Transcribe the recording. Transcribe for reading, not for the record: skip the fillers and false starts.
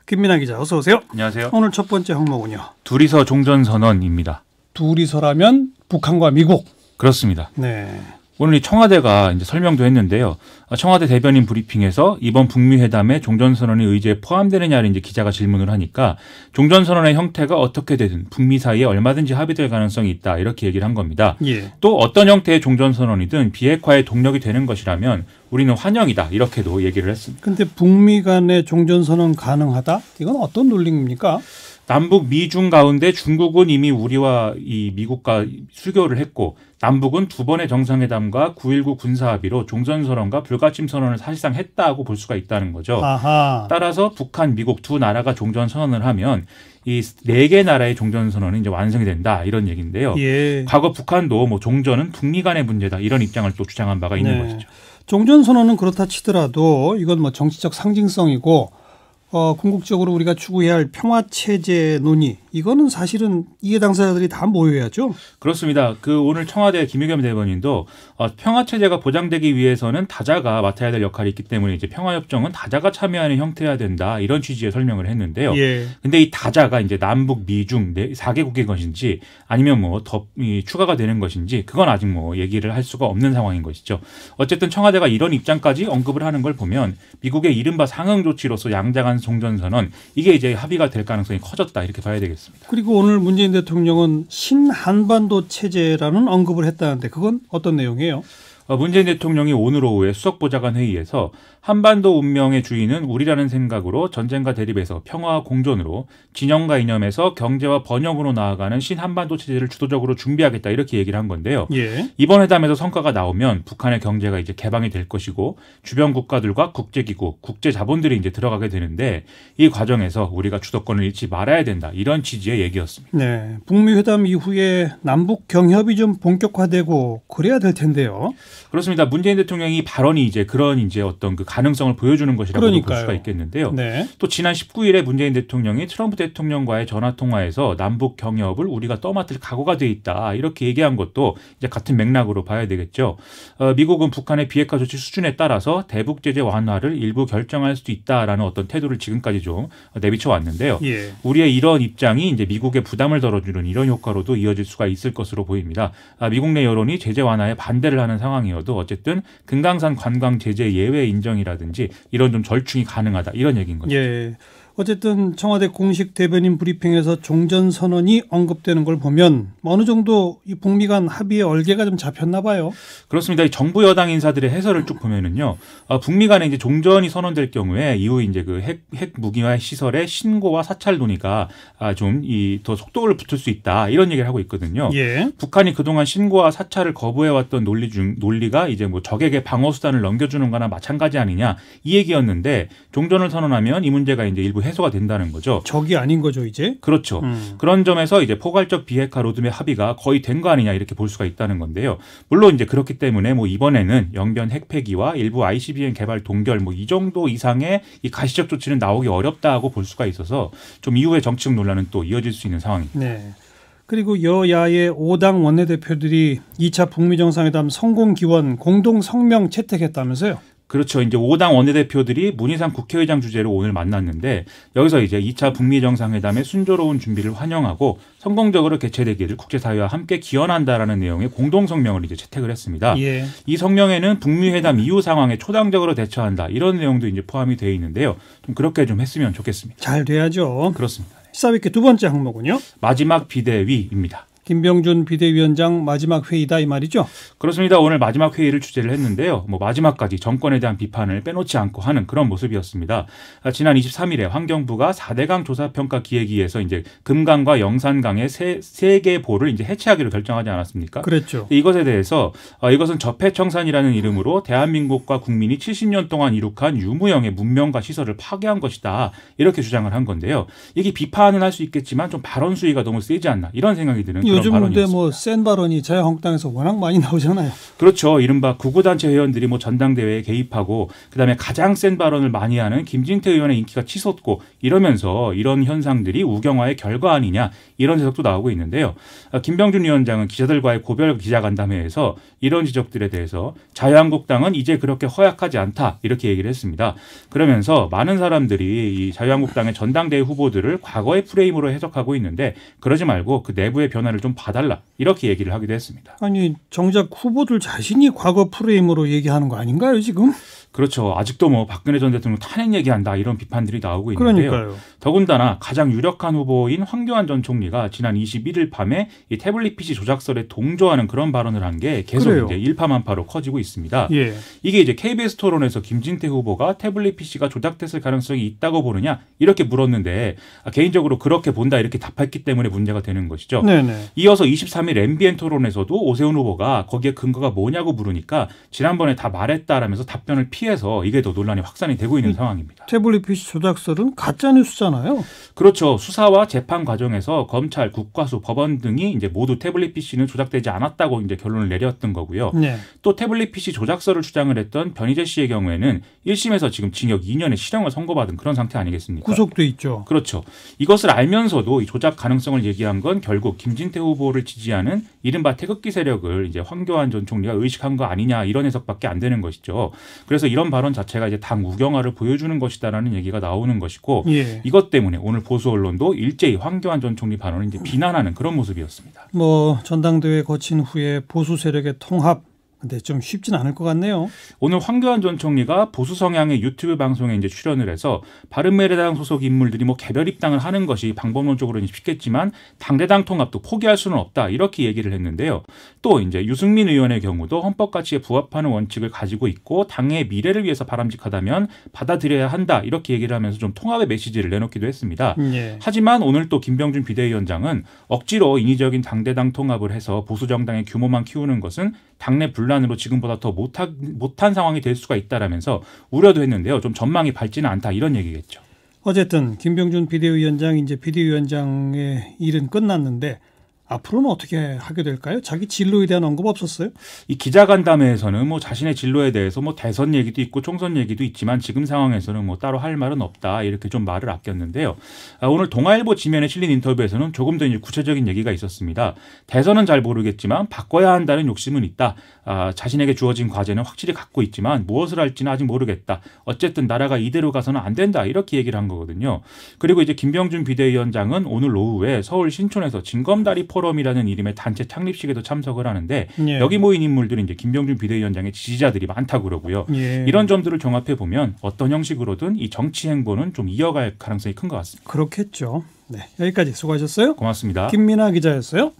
김민아 기자, 어서 오세요. 안녕하세요. 오늘 첫 번째 항목은요. 둘이서 종전선언입니다. 둘이서라면 북한과 미국. 그렇습니다. 네. 오늘 이 청와대가 이제 설명도 했는데요. 청와대 대변인 브리핑에서 이번 북미 회담에 종전선언이 의제에 포함되느냐를 이제 기자가 질문을 하니까 종전선언의 형태가 어떻게 되든 북미 사이에 얼마든지 합의될 가능성이 있다 이렇게 얘기를 한 겁니다. 예. 또 어떤 형태의 종전선언이든 비핵화의 동력이 되는 것이라면 우리는 환영이다 이렇게도 얘기를 했습니다. 그런데 북미 간의 종전선언 가능하다? 이건 어떤 논리입니까? 남북 미중 가운데 중국은 이미 우리와 이 미국과 수교를 했고 남북은 두 번의 정상회담과 9.19 군사합의로 종전선언과 불가침 선언을 사실상 했다고 볼 수가 있다는 거죠. 아하. 따라서 북한, 미국 두 나라가 종전선언을 하면 이 네 개 나라의 종전선언이 이제 완성이 된다 이런 얘기인데요. 예. 과거 북한도 뭐 종전은 북미 간의 문제다 이런 입장을 또 주장한 바가 있는 네. 것이죠. 종전선언은 그렇다 치더라도 이건 뭐 정치적 상징성이고 궁극적으로 우리가 추구해야 할 평화체제 논의, 이거는 사실은 이해 당사자들이 다 모여야죠. 그렇습니다. 오늘 청와대 김의겸 대변인도 평화체제가 보장되기 위해서는 다자가 맡아야 될 역할이 있기 때문에 이제 평화협정은 다자가 참여하는 형태여야 된다 이런 취지의 설명을 했는데요. 예. 근데 이 다자가 이제 남북, 미중 4개국인 것인지 아니면 뭐 더 추가가 되는 것인지 그건 아직 뭐 얘기를 할 수가 없는 상황인 것이죠. 어쨌든 청와대가 이런 입장까지 언급을 하는 걸 보면 미국의 이른바 상응 조치로서 양자간 종전선언 이게 이제 합의가 될 가능성이 커졌다 이렇게 봐야 되겠습니다. 그리고 오늘 문재인 대통령은 신한반도 체제라는 언급을 했다는데 그건 어떤 내용이에요? 문재인 대통령이 오늘 오후에 수석보좌관 회의에서 한반도 운명의 주인은 우리라는 생각으로 전쟁과 대립에서 평화와 공존으로 진영과 이념에서 경제와 번영으로 나아가는 신한반도 체제를 주도적으로 준비하겠다 이렇게 얘기를 한 건데요. 예. 이번 회담에서 성과가 나오면 북한의 경제가 이제 개방이 될 것이고 주변 국가들과 국제기구, 국제자본들이 이제 들어가게 되는데 이 과정에서 우리가 주도권을 잃지 말아야 된다 이런 취지의 얘기였습니다. 네, 북미 회담 이후에 남북 경협이 좀 본격화되고 그래야 될 텐데요. 그렇습니다. 문재인 대통령이 발언이 이제 그런 이제 어떤 그 가능성을 보여주는 것이라고 볼 수가 있겠는데요. 네. 또 지난 19일에 문재인 대통령이 트럼프 대통령과의 전화 통화에서 남북 경협을 우리가 떠맡을 각오가 돼 있다 이렇게 얘기한 것도 이제 같은 맥락으로 봐야 되겠죠. 미국은 북한의 비핵화 조치 수준에 따라서 대북 제재 완화를 일부 결정할 수도 있다라는 어떤 태도를 지금까지 좀 내비쳐 왔는데요. 예. 우리의 이런 입장이 이제 미국의 부담을 덜어주는 이런 효과로도 이어질 수가 있을 것으로 보입니다. 미국 내 여론이 제재 완화에 반대를 하는 상황이어도 어쨌든 금강산 관광 제재 예외 인정이라든지 이런 좀 절충이 가능하다 이런 얘기인 거죠. 예. 어쨌든 청와대 공식 대변인 브리핑에서 종전선언이 언급되는 걸 보면 어느 정도 이 북미 간 합의의 얼개가 좀 잡혔나 봐요. 그렇습니다. 이 정부 여당 인사들의 해설을 쭉 보면은요, 북미 간에 이제 종전이 선언될 경우에 이후 이제 그 핵 무기화 시설의 신고와 사찰 논의가 좀 더 속도를 붙을 수 있다 이런 얘기를 하고 있거든요. 예. 북한이 그동안 신고와 사찰을 거부해왔던 논리가 이제 뭐 적에게 방어 수단을 넘겨주는 거나 마찬가지 아니냐 이 얘기였는데 종전을 선언하면 이 문제가 이제 일부 해소가 된다는 거죠. 적이 아닌 거죠, 이제? 그렇죠. 그런 점에서 이제 포괄적 비핵화 로드맵 합의가 거의 된 거 아니냐 이렇게 볼 수가 있다는 건데요. 물론 이제 그렇기 때문에 뭐 이번에는 영변 핵 폐기와 일부 ICBM 개발 동결 뭐 이 정도 이상의 이 가시적 조치는 나오기 어렵다고 볼 수가 있어서 좀 이후의 정치적 논란은 또 이어질 수 있는 상황입니다. 네. 그리고 여야의 5당 원내대표들이 2차 북미 정상회담 성공 기원 공동 성명 채택했다면서요? 그렇죠. 이제 5당 원내대표들이 문희상 국회의장 주재로 오늘 만났는데 여기서 이제 2차 북미 정상회담의 순조로운 준비를 환영하고 성공적으로 개최되기를 국제사회와 함께 기원한다라는 내용의 공동성명을 이제 채택을 했습니다. 예. 이 성명에는 북미 회담 이후 상황에 초당적으로 대처한다 이런 내용도 이제 포함이 되어 있는데요. 좀 그렇게 좀 했으면 좋겠습니다. 잘 돼야죠. 그렇습니다. 시사위키 두 번째 항목은요? 마지막 비대위입니다. 김병준 비대위원장 마지막 회의다 이 말이죠? 그렇습니다. 오늘 마지막 회의를 주재를 했는데요. 뭐 마지막까지 정권에 대한 비판을 빼놓지 않고 하는 그런 모습이었습니다. 지난 23일에 환경부가 4대강 조사평가 기획위에서 이제 금강과 영산강의 세 개 보를 이제 해체하기로 결정하지 않았습니까? 그랬죠. 이것에 대해서 이것은 적폐청산이라는 이름으로 대한민국과 국민이 70년 동안 이룩한 유무형의 문명과 시설을 파괴한 것이다. 이렇게 주장을 한 건데요. 이게 비판은 할 수 있겠지만 좀 발언 수위가 너무 세지 않나 이런 생각이 드는. 요즘 근데 발언이었습니다. 뭐 센 발언이 자유한국당에서 워낙 많이 나오잖아요. 그렇죠. 이른바 구구단체 회원들이 뭐 전당대회에 개입하고 그다음에 가장 센 발언을 많이 하는 김진태 의원의 인기가 치솟고 이러면서 이런 현상들이 우경화의 결과 아니냐 이런 해석도 나오고 있는데요. 김병준 위원장은 기자들과의 고별 기자간담회에서 이런 지적들에 대해서 자유한국당은 이제 그렇게 허약하지 않다 이렇게 얘기를 했습니다. 그러면서 많은 사람들이 이 자유한국당의 전당대회 후보들을 과거의 프레임으로 해석하고 있는데 그러지 말고 그 내부의 변화를 좀 봐달라 이렇게 얘기를 하기도 했습니다. 아니 정작 후보들 자신이 과거 프레임으로 얘기하는 거 아닌가요 지금? 그렇죠. 아직도 뭐 박근혜 전 대통령 탄핵 얘기한다 이런 비판들이 나오고 있는데요. 그러니까요. 더군다나 가장 유력한 후보인 황교안 전 총리가 지난 21일 밤에 이 태블릿 PC 조작설에 동조하는 그런 발언을 한 게 계속 그래요. 이제 일파만파로 커지고 있습니다. 예. 이게 이제 KBS 토론에서 김진태 후보가 태블릿 PC가 조작됐을 가능성이 있다고 보느냐 이렇게 물었는데 개인적으로 그렇게 본다 이렇게 답했기 때문에 문제가 되는 것이죠. 네네. 이어서 23일 MBN 토론에서도 오세훈 후보가 거기에 근거가 뭐냐고 물으니까 지난번에 다 말했다라면서 답변을 피해서 이게 더 논란이 확산이 되고 있는 상황입니다. 태블릿 PC 조작설은 가짜뉴스잖아요. 그렇죠. 수사와 재판 과정에서 검찰, 국과수, 법원 등이 이제 모두 태블릿 PC는 조작되지 않았다고 이제 결론을 내렸던 거고요. 네. 또 태블릿 PC 조작설을 주장을 했던 변희재 씨의 경우에는 1심에서 지금 징역 2년의 실형을 선고받은 그런 상태 아니겠습니까? 구속돼 있죠. 그렇죠. 이것을 알면서도 이 조작 가능성을 얘기한 건 결국 김진태 후보를 지지하는 이른바 태극기 세력을 이제 황교안 전 총리가 의식한 거 아니냐 이런 해석밖에 안 되는 것이죠. 그래서 이런 발언 자체가 이제 당 우경화를 보여주는 것이다라는 얘기가 나오는 것이고 예. 이것 때문에 오늘 보수 언론도 일제히 황교안 전 총리 발언을 이제 비난하는 그런 모습이었습니다. 뭐 전당대회 거친 후에 보수 세력의 통합 근데 좀 쉽진 않을 것 같네요. 오늘 황교안 전 총리가 보수 성향의 유튜브 방송에 이제 출연을 해서 바른미래당 소속 인물들이 뭐 개별 입당을 하는 것이 방법론적으로는 쉽겠지만 당대당 통합도 포기할 수는 없다 이렇게 얘기를 했는데요. 또 이제 유승민 의원의 경우도 헌법 가치에 부합하는 원칙을 가지고 있고 당의 미래를 위해서 바람직하다면 받아들여야 한다 이렇게 얘기를 하면서 좀 통합의 메시지를 내놓기도 했습니다. 예. 하지만 오늘 또 김병준 비대위원장은 억지로 인위적인 당대당 통합을 해서 보수 정당의 규모만 키우는 것은 당내 분란으로 지금보다 더 못한 상황이 될 수가 있다라면서 우려도 했는데요. 좀 전망이 밝지는 않다 이런 얘기겠죠. 어쨌든 김병준 비대위원장 이제 비대위원장의 일은 끝났는데 앞으로는 어떻게 하게 될까요? 자기 진로에 대한 언급 없었어요? 이 기자간담회에서는 뭐 자신의 진로에 대해서 뭐 대선 얘기도 있고 총선 얘기도 있지만 지금 상황에서는 뭐 따로 할 말은 없다 이렇게 좀 말을 아꼈는데요. 오늘 동아일보 지면에 실린 인터뷰에서는 조금 더 이제 구체적인 얘기가 있었습니다. 대선은 잘 모르겠지만 바꿔야 한다는 욕심은 있다. 자신에게 주어진 과제는 확실히 갖고 있지만 무엇을 할지는 아직 모르겠다. 어쨌든 나라가 이대로 가서는 안 된다 이렇게 얘기를 한 거거든요. 그리고 이제 김병준 비대위원장은 오늘 오후에 서울 신촌에서 징검다리 포럼이라는 이름의 단체 창립식에도 참석을 하는데 예. 여기 모인 인물들이 이제 김병준 비대위원장의 지지자들이 많다고 그러고요. 예. 이런 점들을 종합해 보면 어떤 형식으로든 이 정치 행보는 좀 이어갈 가능성이 큰 것 같습니다. 그렇겠죠. 네, 여기까지 수고하셨어요. 고맙습니다. 김민아 기자였어요.